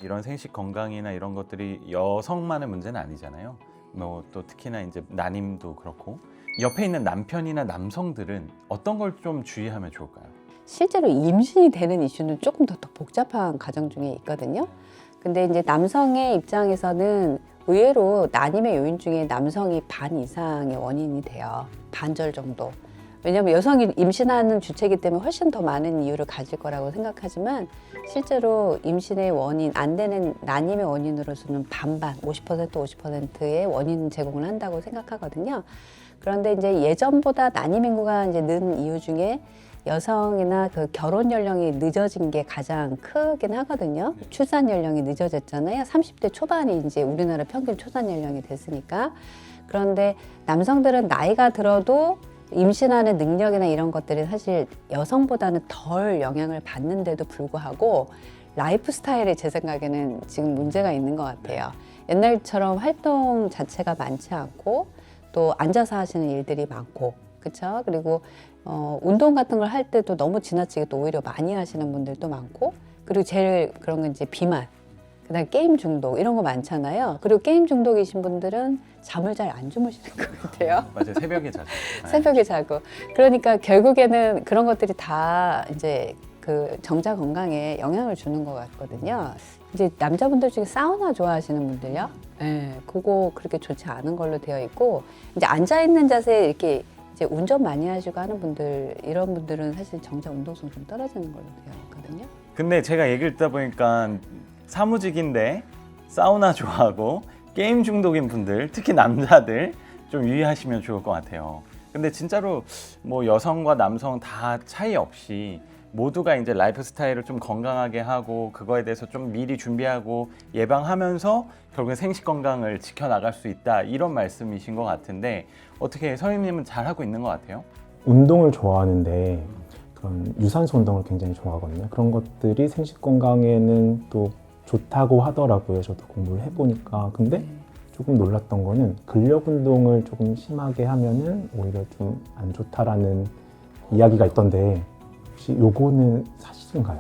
이런 생식 건강이나 이런 것들이 여성만의 문제는 아니잖아요. 뭐 또 특히나 이제 난임도 그렇고 옆에 있는 남편이나 남성들은 어떤 걸 좀 주의하면 좋을까요? 실제로 임신이 되는 이슈는 조금 더 복잡한 가정 중에 있거든요. 근데 이제 남성의 입장에서는 의외로 난임의 요인 중에 남성이 반 이상의 원인이 돼요. 반절 정도. 왜냐하면 여성이 임신하는 주체이기 때문에 훨씬 더 많은 이유를 가질 거라고 생각하지만 실제로 임신의 원인, 안 되는 난임의 원인으로서는 반반, 50%, 50%의 원인 제공을 한다고 생각하거든요. 그런데 이제 예전보다 난임 인구가 이제 는 이유 중에 여성이나 그 결혼 연령이 늦어진 게 가장 크긴 하거든요. 출산 연령이 늦어졌잖아요. 30대 초반이 이제 우리나라 평균 출산 연령이 됐으니까. 그런데 남성들은 나이가 들어도 임신하는 능력이나 이런 것들이 사실 여성보다는 덜 영향을 받는데도 불구하고 라이프 스타일에 제 생각에는 지금 문제가 있는 것 같아요. 옛날처럼 활동 자체가 많지 않고 또 앉아서 하시는 일들이 많고 그렇죠? 그리고 운동 같은 걸 할 때도 너무 지나치게 또 오히려 많이 하시는 분들도 많고 그리고 제일 그런 건 이제 비만 그다음에 게임 중독 이런 거 많잖아요. 그리고 게임 중독이신 분들은 잠을 잘 안 주무시는 것 같아요. 맞아요. 새벽에 자죠. 새벽에 자고. 그러니까 결국에는 그런 것들이 다 이제 그 정자 건강에 영향을 주는 것 같거든요. 이제 남자분들 중에 사우나 좋아하시는 분들요. 네, 그거 그렇게 좋지 않은 걸로 되어 있고 이제 앉아 있는 자세에 이렇게 이제 운전 많이 하시고 하는 분들 이런 분들은 사실 정자 운동성 좀 떨어지는 걸로 되어 있거든요. 근데 제가 얘기를 듣다 보니까 사무직인데 사우나 좋아하고 게임 중독인 분들, 특히 남자들 좀 유의하시면 좋을 것 같아요. 근데 진짜로 뭐 여성과 남성 다 차이 없이 모두가 이제 라이프 스타일을 좀 건강하게 하고 그거에 대해서 좀 미리 준비하고 예방하면서 결국엔 생식 건강을 지켜나갈 수 있다 이런 말씀이신 것 같은데 어떻게 선생님은 잘하고 있는 것 같아요? 운동을 좋아하는데 그런 유산소 운동을 굉장히 좋아하거든요. 그런 것들이 생식 건강에는 또 좋다고 하더라고요. 저도 공부를 해보니까. 근데 조금 놀랐던 거는 근력 운동을 조금 심하게 하면은 오히려 좀 안 좋다라는 이야기가 있던데 혹시 요거는 사실인가요?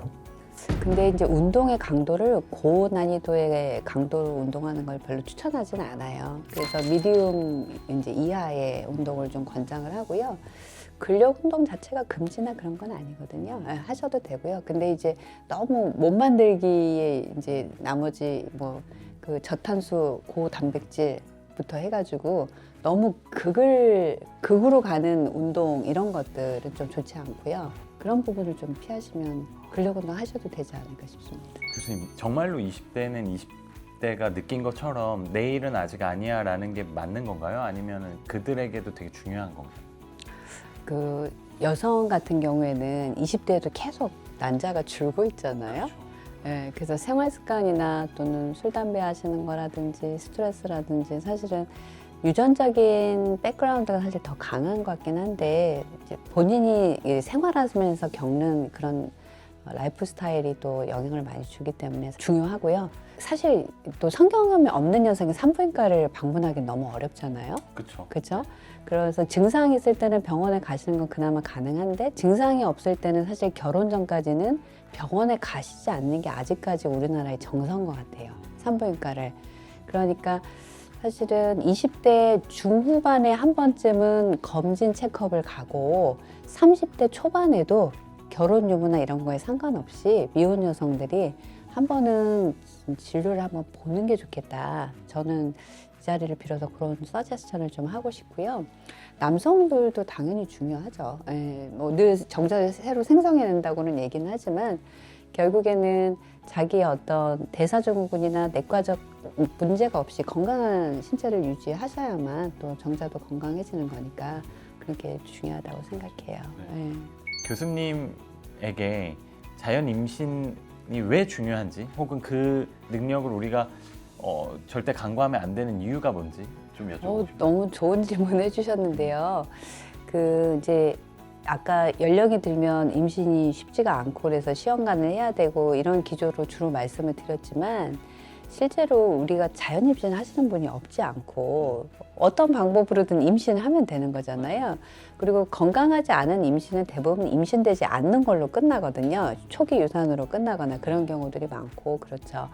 근데 이제 운동의 강도를 고난이도의 강도로 운동하는 걸 별로 추천하지는 않아요. 그래서 미디움 이제 이하의 운동을 좀 권장을 하고요. 근력 운동 자체가 금지나 그런 건 아니거든요. 하셔도 되고요. 근데 이제 너무 몸 만들기에 이제 나머지 뭐 그 저탄수 고단백질부터 해가지고 너무 극으로 가는 운동 이런 것들은 좀 좋지 않고요. 그런 부분을 좀 피하시면 근력 운동 하셔도 되지 않을까 싶습니다. 교수님 정말로 20대는 20대가 느낀 것처럼 내일은 아직 아니야 라는 게 맞는 건가요? 아니면 그들에게도 되게 중요한 건가요? 그 여성 같은 경우에는 20대에도 계속 난자가 줄고 있잖아요. 예, 그래서 생활 습관이나 또는 술, 담배 하시는 거라든지 스트레스라든지 사실은 유전적인 백그라운드가 사실 더 강한 것 같긴 한데 이제 본인이 생활하면서 겪는 그런 라이프 스타일이 또 영향을 많이 주기 때문에 중요하고요. 사실 또 성경험이 없는 여성이 산부인과를 방문하기 너무 어렵잖아요. 그렇죠. 그렇죠? 그래서 증상이 있을 때는 병원에 가시는 건 그나마 가능한데 증상이 없을 때는 사실 결혼 전까지는 병원에 가시지 않는 게 아직까지 우리나라의 정서인 것 같아요. 산부인과를. 그러니까 사실은 20대 중후반에 한 번쯤은 검진 체크업을 가고 30대 초반에도 결혼 유무나 이런 거에 상관없이 미혼 여성들이 한 번은 진료를 한번 보는 게 좋겠다. 저는 이 자리를 빌어서 그런 서제스천을 좀 하고 싶고요. 남성들도 당연히 중요하죠. 뭐 늘 정자를 새로 생성해낸다고는 얘기는 하지만 결국에는 자기의 어떤 대사증후군이나 내과적 문제가 없이 건강한 신체를 유지하셔야만 또 정자도 건강해지는 거니까 그렇게 중요하다고 생각해요. 네. 교수님에게 자연 임신이 왜 중요한지 혹은 그 능력을 우리가 절대 간과하면 안 되는 이유가 뭔지 좀 여쭤보고 싶어요. 너무 좋은 질문 해주셨는데요. 그 이제 아까 연령이 들면 임신이 쉽지가 않고 그래서 시험관을 해야 되고 이런 기조로 주로 말씀을 드렸지만 실제로 우리가 자연 임신 하시는 분이 없지 않고 어떤 방법으로든 임신하면 되는 거잖아요. 그리고 건강하지 않은 임신은 대부분 임신되지 않는 걸로 끝나거든요. 초기 유산으로 끝나거나 그런 경우들이 많고 그렇죠.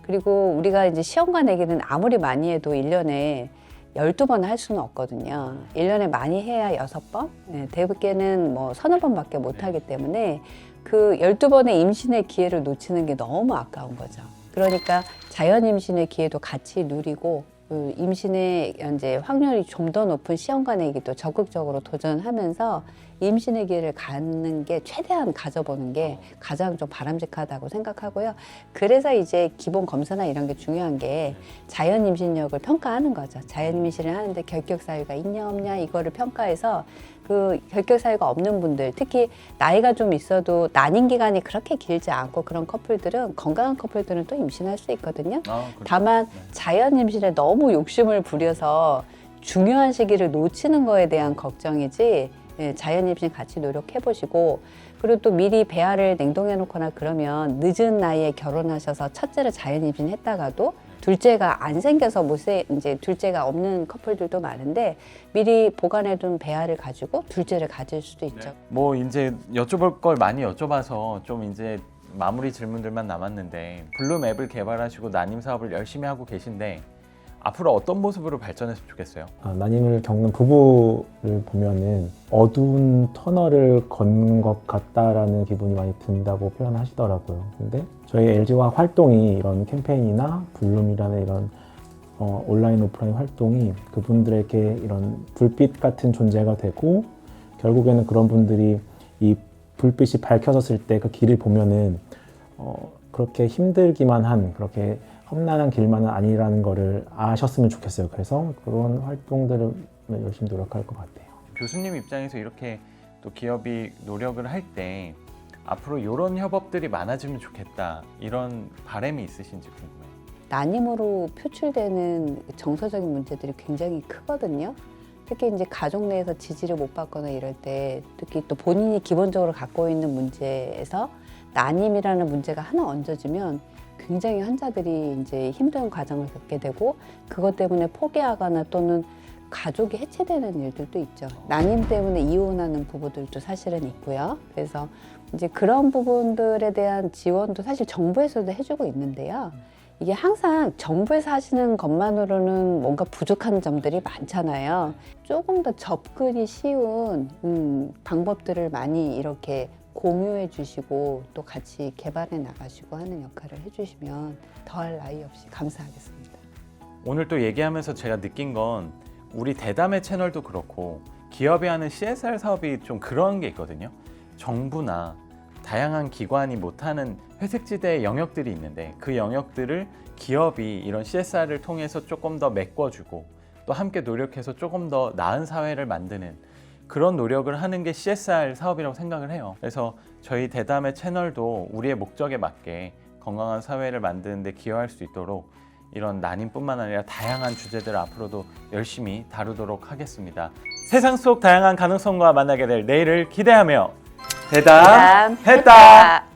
그리고 우리가 이제 시험과 내기는 아무리 많이 해도 1년에 12번 할 수는 없거든요. 1년에 많이 해야 6번, 대부께는 뭐 서너 번밖에 못 하기 때문에 그 12번의 임신의 기회를 놓치는 게 너무 아까운 거죠. 그러니까 자연 임신의 기회도 같이 누리고 그 임신의 이제 확률이 좀 더 높은 시험관에기도 적극적으로 도전하면서 임신의 기회를 갖는 게 최대한 가져보는 게 가장 좀 바람직하다고 생각하고요. 그래서 이제 기본 검사나 이런 게 중요한 게 자연 임신력을 평가하는 거죠. 자연 임신을 하는데 결격 사유가 있냐 없냐 이거를 평가해서 그 결격 사유가 없는 분들, 특히 나이가 좀 있어도 난임 기간이 그렇게 길지 않고 그런 커플들은, 건강한 커플들은 또 임신할 수 있거든요. 그렇죠. 다만 자연 임신에 너무 욕심을 부려서 중요한 시기를 놓치는 거에 대한 걱정이지, 자연 임신 같이 노력해 보시고, 그리고 또 미리 배아를 냉동해 놓거나 그러면 늦은 나이에 결혼하셔서 첫째를 자연 임신했다가도 둘째가 안 생겨서 이제 둘째가 없는 커플들도 많은데 미리 보관해둔 배아를 가지고 둘째를 가질 수도 있죠. 뭐 이제 여쭤볼 걸 많이 여쭤봐서 좀 이제 마무리 질문들만 남았는데, 블룸 앱을 개발하시고 난임 사업을 열심히 하고 계신데 앞으로 어떤 모습으로 발전했으면 좋겠어요? 난임을 겪는 부부를 보면은 어두운 터널을 걷는 것 같다라는 기분이 많이 든다고 표현하시더라고요. 근데 저희 LG화 활동이 이런 캠페인이나 블룸이라는 이런 온라인 오프라인 활동이 그분들에게 이런 불빛 같은 존재가 되고, 결국에는 그런 분들이 이 불빛이 밝혀졌을 때 그 길을 보면은 그렇게 힘들기만 한, 그렇게 험난한 길만은 아니라는 거를 아셨으면 좋겠어요. 그래서 그런 활동들을 열심히 노력할 것 같아요. 교수님 입장에서 이렇게 또 기업이 노력을 할 때 앞으로 이런 협업들이 많아지면 좋겠다, 이런 바람이 있으신지 궁금해요. 난임으로 표출되는 정서적인 문제들이 굉장히 크거든요. 특히 이제 가족 내에서 지지를 못 받거나 이럴 때, 특히 또 본인이 기본적으로 갖고 있는 문제에서 난임이라는 문제가 하나 얹어지면 굉장히 환자들이 이제 힘든 과정을 겪게 되고, 그것 때문에 포기하거나 또는 가족이 해체되는 일들도 있죠. 난임 때문에 이혼하는 부부들도 사실은 있고요. 그래서 이제 그런 부분들에 대한 지원도 사실 정부에서도 해주고 있는데요. 이게 항상 정부에서 하시는 것만으로는 뭔가 부족한 점들이 많잖아요. 조금 더 접근이 쉬운 방법들을 많이 이렇게 공유해 주시고 또 같이 개발해 나가시고 하는 역할을 해주시면 더할 나위 없이 감사하겠습니다. 오늘 또 얘기하면서 제가 느낀 건, 우리 대담의 채널도 그렇고 기업이 하는 CSR 사업이 좀 그런 게 있거든요. 정부나 다양한 기관이 못하는 회색지대의 영역들이 있는데 그 영역들을 기업이 이런 CSR을 통해서 조금 더 메꿔주고 또 함께 노력해서 조금 더 나은 사회를 만드는 그런 노력을 하는 게 CSR 사업이라고 생각을 해요. 그래서 저희 대담의 채널도 우리의 목적에 맞게 건강한 사회를 만드는 데 기여할 수 있도록 이런 난임뿐만 아니라 다양한 주제들을 앞으로도 열심히 다루도록 하겠습니다. 세상 속 다양한 가능성과 만나게 될 내일을 기대하며 대담했다.